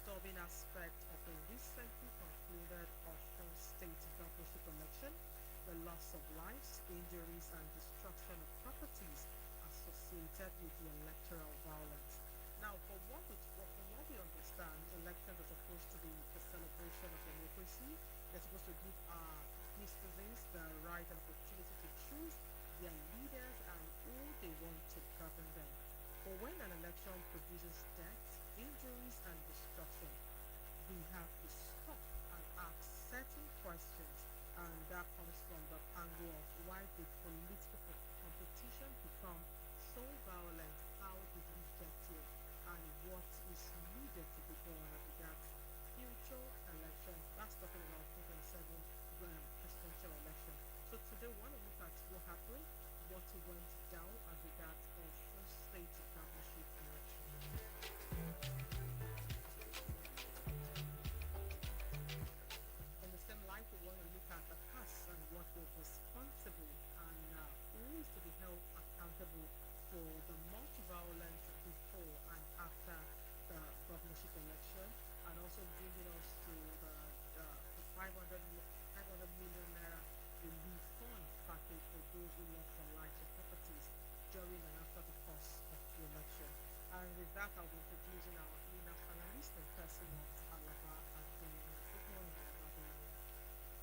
disturbing aspect of the recently concluded Osun State governorship election, the loss of lives, injuries, and destruction of properties associated with the electoral violence. Now, from what we understand, elections are supposed to be the celebration of democracy. They're supposed to give our citizens the right and opportunity to choose their leaders and who they want to govern them. But when an election produces deaths, injuries, and destruction, we have to stop and ask certain questions. And that comes from the angle of why did political competition become so violent? How did we get here? And what is needed to be done as regards future elections? That's talking about 2027 presidential election. So today we want to look at what happened, what went down as regards of first state governorship election. In the same light, we want to look at the past and what was responsible and who is to be held accountable for the much violence before and after the governorship election, and also bringing us to the 500 million naira relief fund package for those who lost their lives or properties during and after the course of the election. And with that, I'll be introducing our leader panelist in person of Alaba Adeyemi. Good morning, Alaba Adeyemi.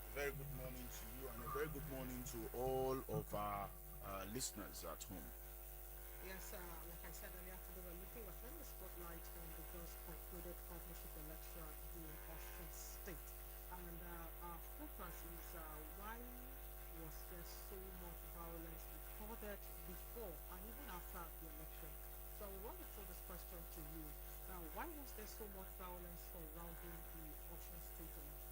A very good morning to you and a very good morning to all of our listeners at home. Yes, like I said earlier today, we're turning the spotlight on the just concluded governorship election in Osun State. And our focus is why was there so much violence recorded before and even after the election? So we want to throw this question to you. Now, why was there so much violence surrounding the Osun State election?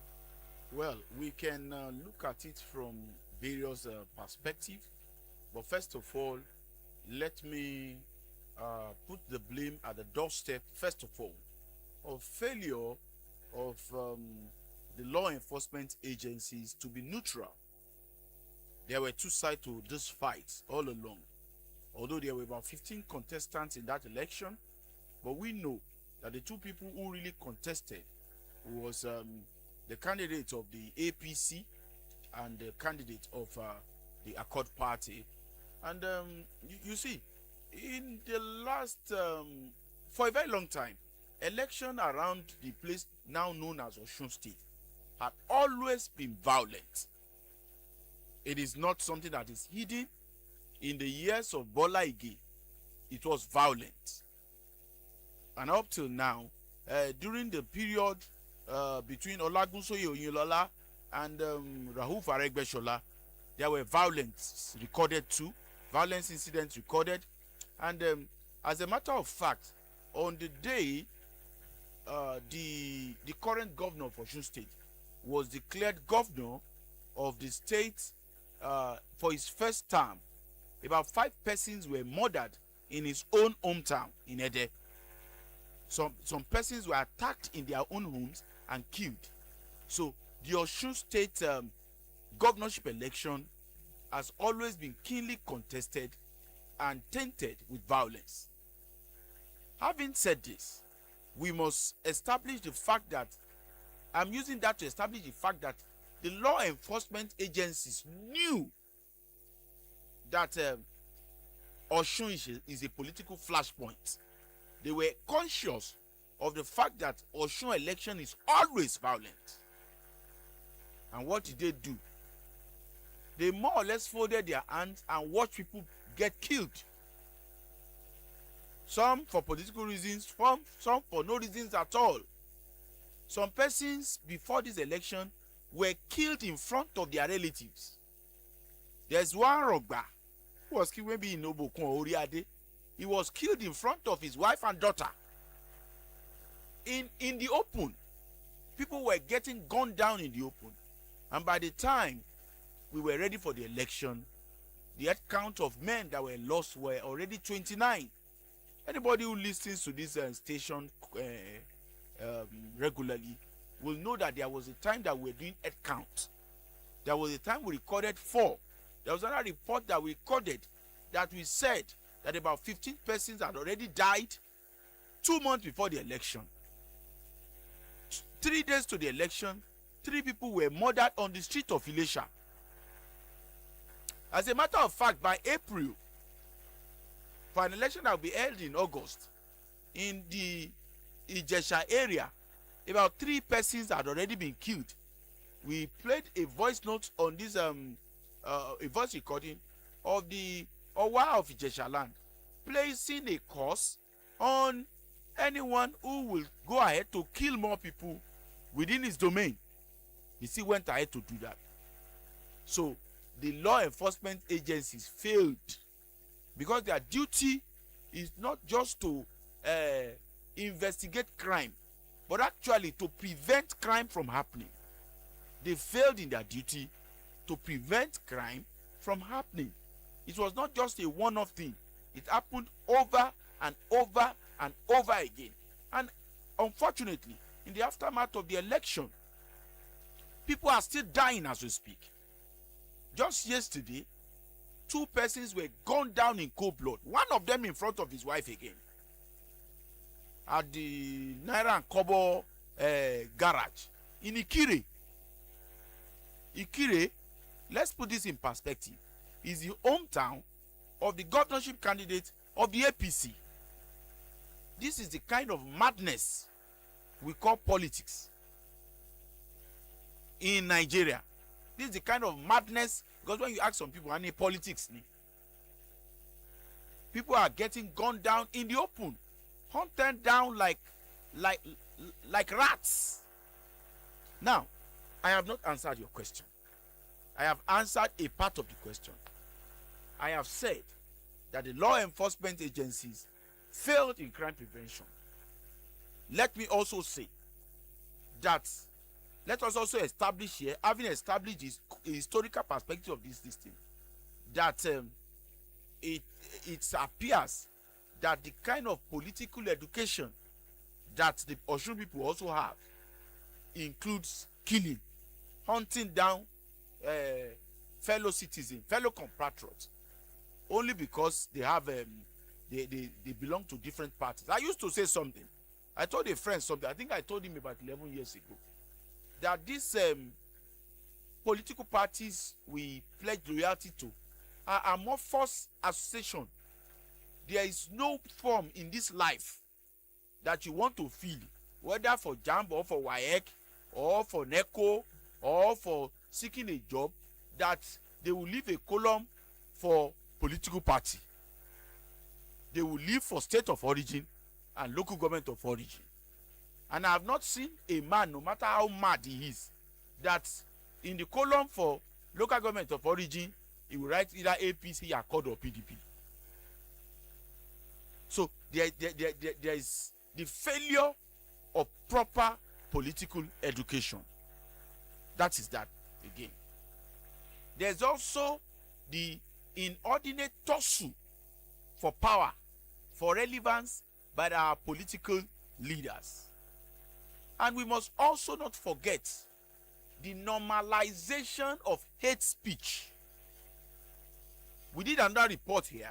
Well, we can look at it from various perspectives, but first of all, let me put the blame at the doorstep, first of all, of failure of the law enforcement agencies to be neutral. There were two sides to this fight all along. Although there were about 15 contestants in that election, but we know that the two people who really contested was the candidate of the APC and the candidate of the Accord Party. And you see, in the last, for a very long time, election around the place now known as Osun State had always been violent. It is not something that is hidden. In the years of Bola Ige, it was violent. And up till now, during the period between Olagunsoye Oyinlola and Rauf Aregbesola, there were violence recorded too, violence incidents recorded. And as a matter of fact, on the day the current governor of Osun State was declared governor of the state for his first term, about 5 persons were murdered in his own hometown in Ede. Some persons were attacked in their own homes and killed. So the Osun State governorship election has always been keenly contested and tainted with violence. Having said this, we must establish the fact that, I'm using that to establish the fact that the law enforcement agencies knew that Osun is a political flashpoint. They were conscious of the fact that Osun election is always violent. And what did they do? They more or less folded their hands and watched people get killed. Some for political reasons, some for no reasons at all. Some persons before this election were killed in front of their relatives. There's one Rogba who was killed maybe in Obokun or Oriade. He was killed in front of his wife and daughter. In the open. People were getting gunned down in the open. And by the time we were ready for the election, the head count of men that were lost were already 29. Anybody who listens to this station regularly will know that there was a time that we were doing head count. There was a time we recorded 4. There was another report that we recorded that we said that about 15 persons had already died 2 months before the election. 3 days to the election, 3 people were murdered on the street of Ilesha. As a matter of fact, by April, for an election that will be held in August, in the Ijesha area, about 3 persons had already been killed. We played a voice note on this a voice recording of the Owa of Ijesha land, placing a curse on anyone who will go ahead to kill more people within his domain. He still went ahead to do that. So the law enforcement agencies failed, because their duty is not just to investigate crime, but actually to prevent crime from happening. They failed in their duty to prevent crime from happening. It was not just a one-off thing. It happened over and over and over again. And unfortunately, in the aftermath of the election, people are still dying as we speak. Just yesterday, 2 persons were gunned down in cold blood. One of them in front of his wife again, at the Naira and Kobo garage in Ikire. Ikire, let's put this in perspective, is the hometown of the governorship candidate of the APC. This is the kind of madness we call politics in Nigeria. This is the kind of madness, because when you ask some people, any politics, people are getting gunned down in the open, hunted down like rats. Now, I have not answered your question. I have answered a part of the question. I have said that the law enforcement agencies failed in crime prevention. Let me also say that, let us also establish here, having established this historical perspective of this thing, that it appears that the kind of political education that the Osun people also have includes killing, hunting down fellow citizens, fellow compatriots, only because they have they belong to different parties. I used to say something. I told a friend something. I think I told him about 11 years ago, that these political parties we pledge loyalty to are amorphous association. There is no form in this life that you want to feel, whether for JAMB or for WAEC or for NECO or for seeking a job, that they will leave a column for political party. They will leave for state of origin and local government of origin. And I have not seen a man, no matter how mad he is, that in the column for local government of origin, he will write either APC, Accord or PDP. So there is the failure of proper political education. That is that again. There's also the inordinate tussle for power, for relevance by our political leaders. And we must also not forget the normalization of hate speech. We did another report here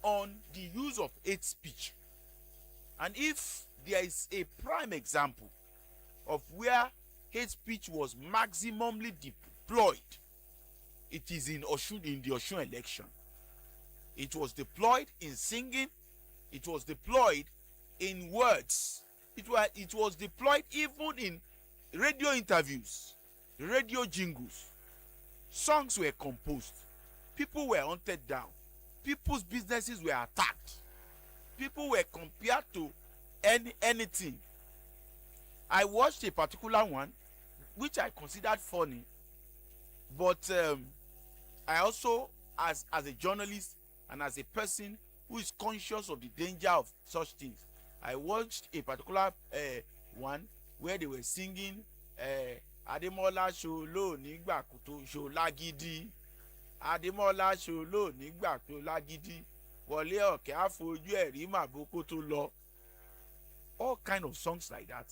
on the use of hate speech. And if there is a prime example of where hate speech was maximally deployed, it is in Osun, in the Osun election. It was deployed in singing. It was deployed in words. It was deployed even in radio interviews, radio jingles. Songs were composed. People were hunted down. People's businesses were attacked. People were compared to anything. I watched a particular one which I considered funny, but I also, as a journalist and as a person who is conscious of the danger of such things, I watched a particular one where they were singing Ademola Sholo Nigba Kuto Sholagidi, Ademola Sholo Nigba Kuto Lagidi, Wole Oke Afoju Eri Maboko to Lo. All kind of songs like that.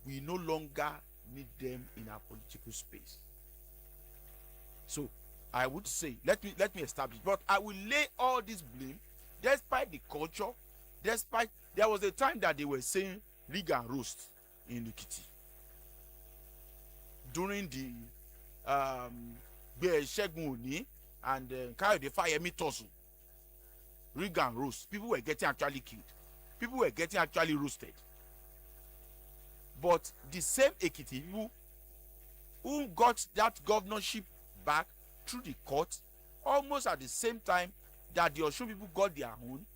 We no longer need them in our political space. So I would say, let me establish, but I will lay all this blame, despite the culture, despite there was a time that they were saying rig and roast in Ekiti. during the Shegun Oni and Kayode Fayemi Tosun, rig and roast. People were getting actually killed. People were getting actually roasted. But the same Ekiti people who got that governorship back through the court almost at the same time that the Osun people got their own,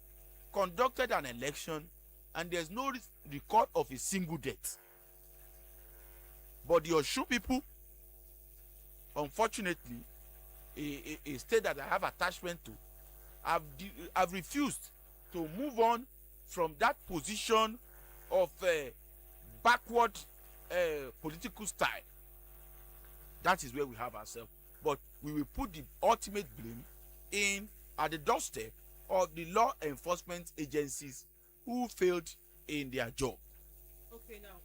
conducted an election, and there's no record of a single death. But the Osun people, unfortunately, a state that I have attachment to, have refused to move on from that position of backward political style. That is where we have ourselves. But we will put the ultimate blame in at the doorstep of the law enforcement agencies who failed in their job. Okay, now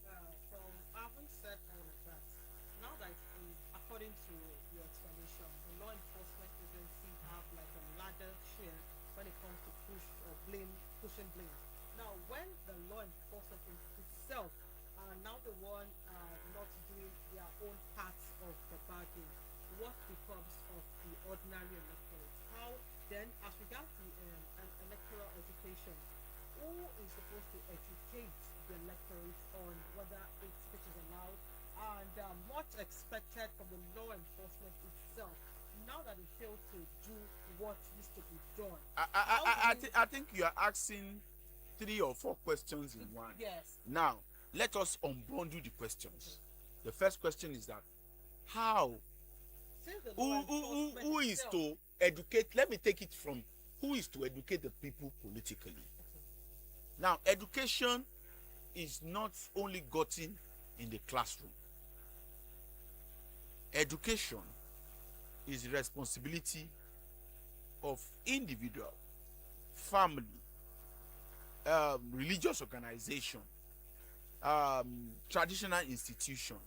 from having said all of that, now that according to your explanation, the law enforcement agency have like a larger share when it comes to pushing blame. Now, when the law enforcement itself are now the one not doing their own parts of the bargain, what becomes of the ordinary electorate? How then, as regards the electoral education, who is supposed to educate the electorate on whether hate speech is allowed, and what's expected from the law enforcement itself now that they fail to do what needs to be done? I think you are asking 3 or 4 questions in one. Yes. Now, let us unbundle the questions. Okay. The first question is that how? Who is to educate? Let me take it from who is to educate the people politically. Okay. Now, education is not only gotten in the classroom. Education is the responsibility of individual, family, religious organization, traditional institution,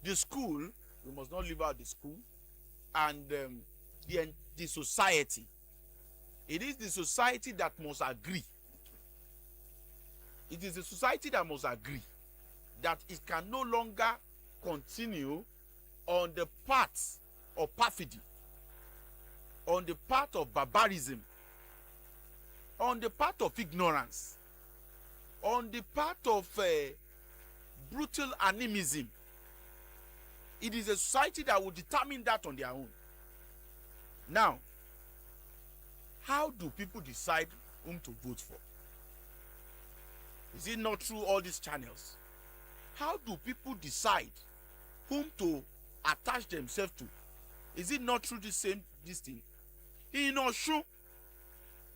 the school. We must not leave out the school, and the society. It is the society that must agree. It is the society that must agree that it can no longer continue on the path of perfidy, on the path of barbarism, on the path of ignorance, on the path of brutal animism. It is a society that will determine that on their own. Now, how do people decide whom to vote for? Is it not through all these channels? How do people decide whom to attach themselves to? Is it not through this thing? In Osun,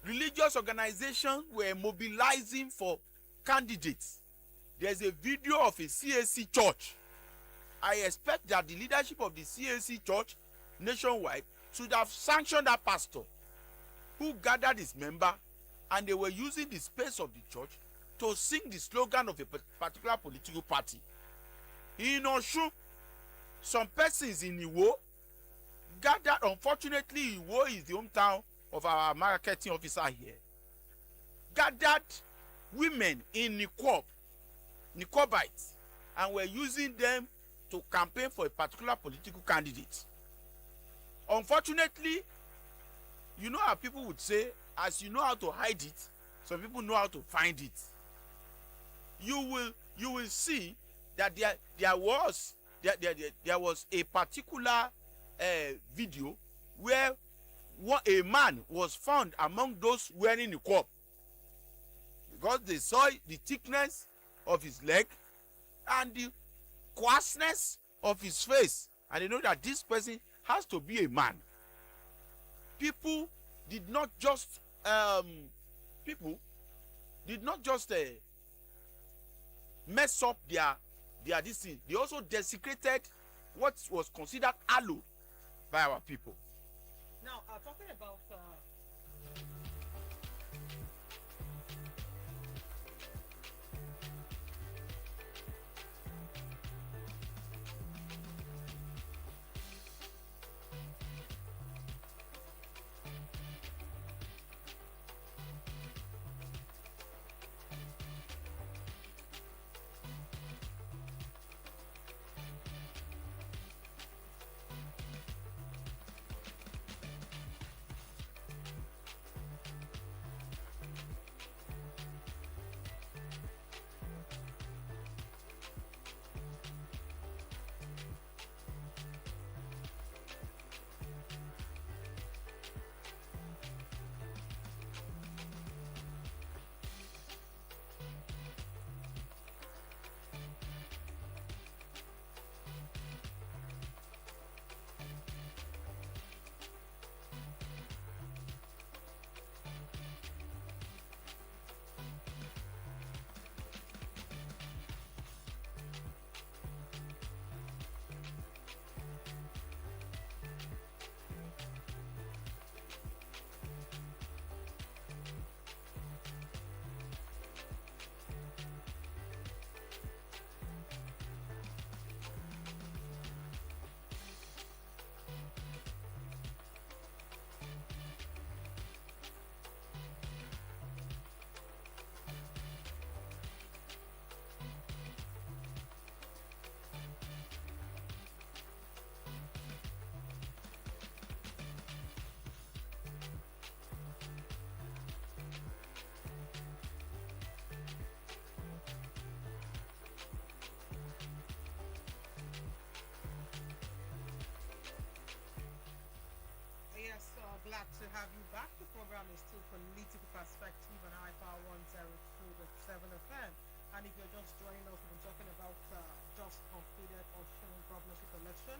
religious organizations were mobilizing for candidates. There's a video of a CAC church. I expect that the leadership of the CAC church nationwide should have sanctioned that pastor who gathered his member, and they were using the space of the church to sing the slogan of a particular political party. In Osun, some persons in Iwo gathered. Unfortunately, Iwo is the hometown of our marketing officer here. Gathered women in Nicobites, and were using them to campaign for a particular political candidate. Unfortunately, you know how people would say, as you know how to hide it, some people know how to find it. You will see that there was a particular video where a man was found among those wearing the niqab, because they saw the thickness of his leg and the coarseness of his face, and they know that this person has to be a man. People did not just mess up their this thing. They also desecrated what was considered hallowed by our people. Now, talking about And if you're just joining us, we've been talking about just concluded Osun governorship election,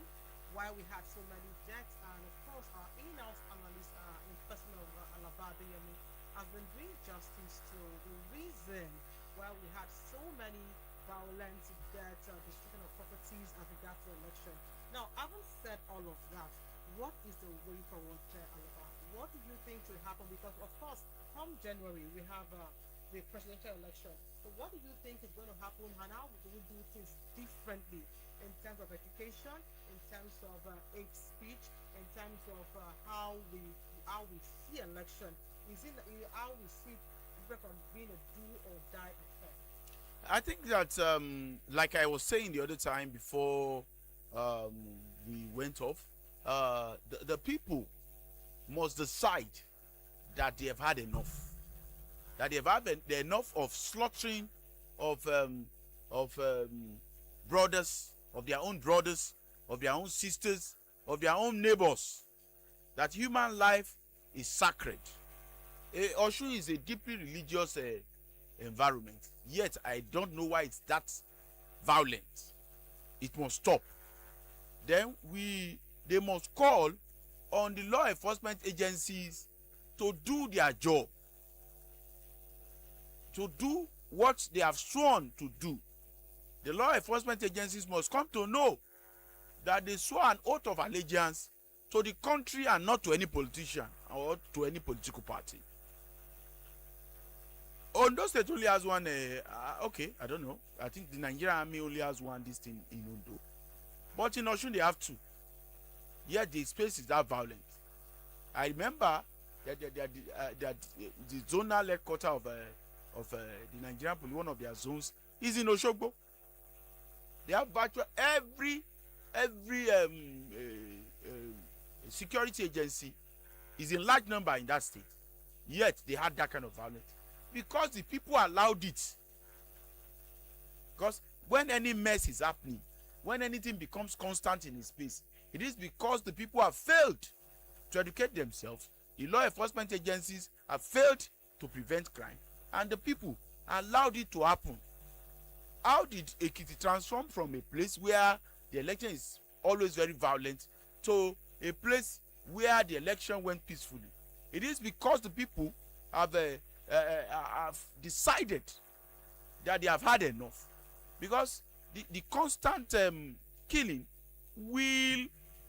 why we had so many deaths, and of course, our in-house analyst in person of Alaba Adeyemi has been doing justice to the reason why we had so many violent deaths, destruction of properties as regards to election. Now, having said all of that, what is the way forward, Alaba? What do you think should happen? Because of course, come January we have the presidential election. So, what do you think is going to happen, and how do we do things differently in terms of education, in terms of hate speech, in terms of how we see election? Is it how we see it different from being a do or die affair? I think that, like I was saying the other time before um, we went off, the people must decide that they have had enough. That they have had enough of slaughtering of of um, brothers, of their own sisters, of their own neighbors. That human life is sacred. Osun is a deeply religious environment. Yet I don't know why it's that violent. It must stop. Then they must call on the law enforcement agencies to do their job, to do what they have sworn to do. The law enforcement agencies must come to know that they swore an oath of allegiance to the country and not to any politician or to any political party. Ondo State only has one. Okay, I don't know. I think the Nigerian Army only has one. This thing in Ondo, but in Osun they have two. Yet the space is that violent. I remember that the zonal headquarters of the Nigerian police, one of their zones, is in Osogbo. They have virtual every security agency is in large number in that state. Yet they had that kind of violence because the people allowed it. Because when any mess is happening, when anything becomes constant in a space, it is because the people have failed to educate themselves. The law enforcement agencies have failed to prevent crime, and the people allowed it to happen. How did Ekiti transform from a place where the election is always very violent to a place where the election went peacefully? It is because the people have decided that they have had enough. Because the constant killing will,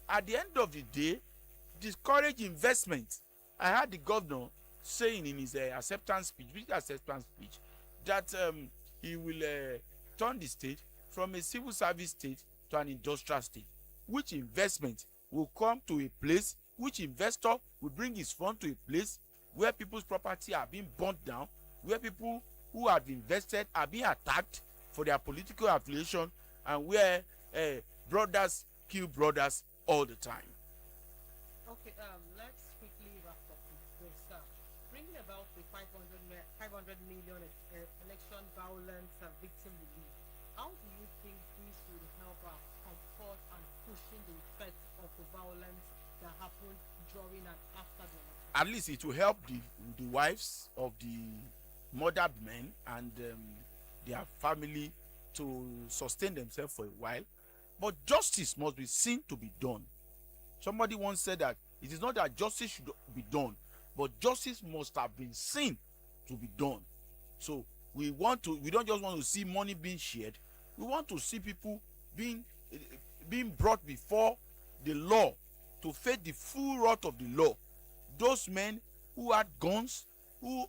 at the end of the day, discourage investment. I heard the governor saying in his acceptance speech, that he will turn the state from a civil service state to an industrial state. Which investment will come to a place, which investor will bring his fund to a place where people's property are being burnt down, where people who have invested are being attacked for their political affiliation, and where brothers kill brothers all the time. Okay, let's quickly wrap up with this. Bringing about the 500 million election violence victim relief. How do you think this will help comfort and cushion the effect of the violence that happened during and after the election? At least it will help the wives of the murdered men and their family to sustain themselves for a while. But justice must be seen to be done. Somebody once said that it is not that justice should be done, but justice must have been seen to be done. So we don't just want to see money being shared. We want to see people being brought before the law to face the full wrath of the law. Those men who had guns, who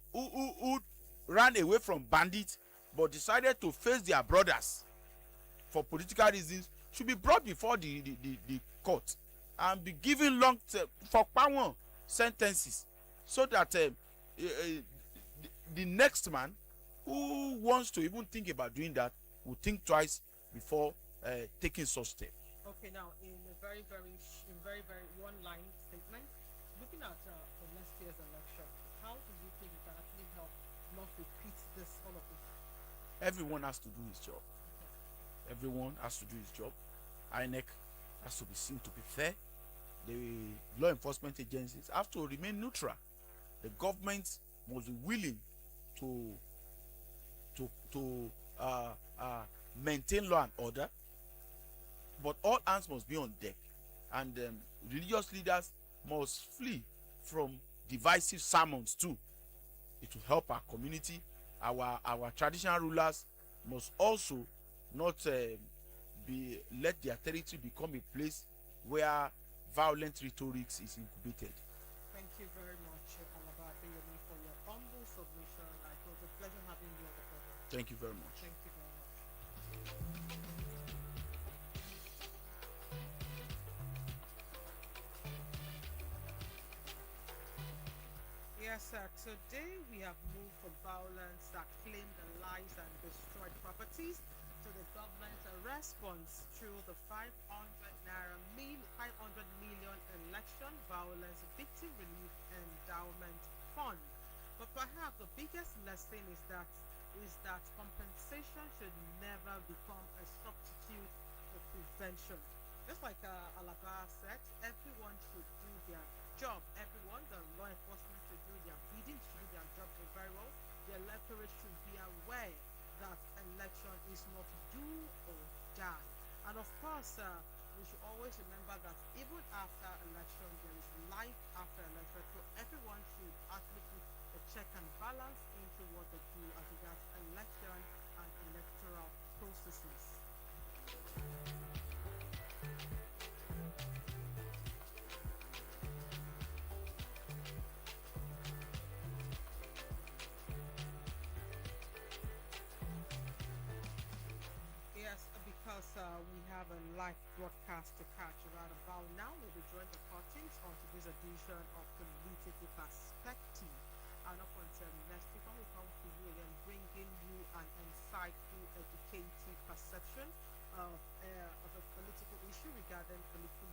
ran away from bandits but decided to face their brothers for political reasons, should be brought before the court and be given long for power sentences, so that the next man who wants to even think about doing that will think twice before taking such steps. Okay, now in a very one line statement, looking at the next year's election, how do you think it can actually help not repeat all of this? Everyone has to do his job. Everyone has to do his job. INEC has to be seen to be fair. The law enforcement agencies have to remain neutral. The government must be willing to uh, uh, maintain law and order, but all hands must be on deck, and religious leaders must flee from divisive sermons too. It will help our community. Our traditional rulers must also not be let their territory become a place where violent rhetoric is incubated. Thank you very much, Alaba Adeyemi, for your humble submission. It was a pleasure having you on the program. Thank you very much. Thank you very much. Yes, sir. Today we have moved from violence that claimed the lives and destroyed properties to the government's response through the 500 million election violence victim relief endowment fund. But perhaps the biggest lesson is that compensation should never become a substitute for prevention. Just like Alaba said, everyone should do their job. Everyone, the law enforcement should do their bidding, should do their job very well. The electorate should be aware that election is not do or die. And of course, we should always remember that even after election, there is life after election. So everyone should actually put a check and balance into what they do as regards election and electoral processes. Yes, because we have a live broadcast to catch right about now. We'll be drawing the curtains onto this edition of Political Perspective. And up until next week, when we come to you again, bringing you an insightful, educative perception of a political issue regarding political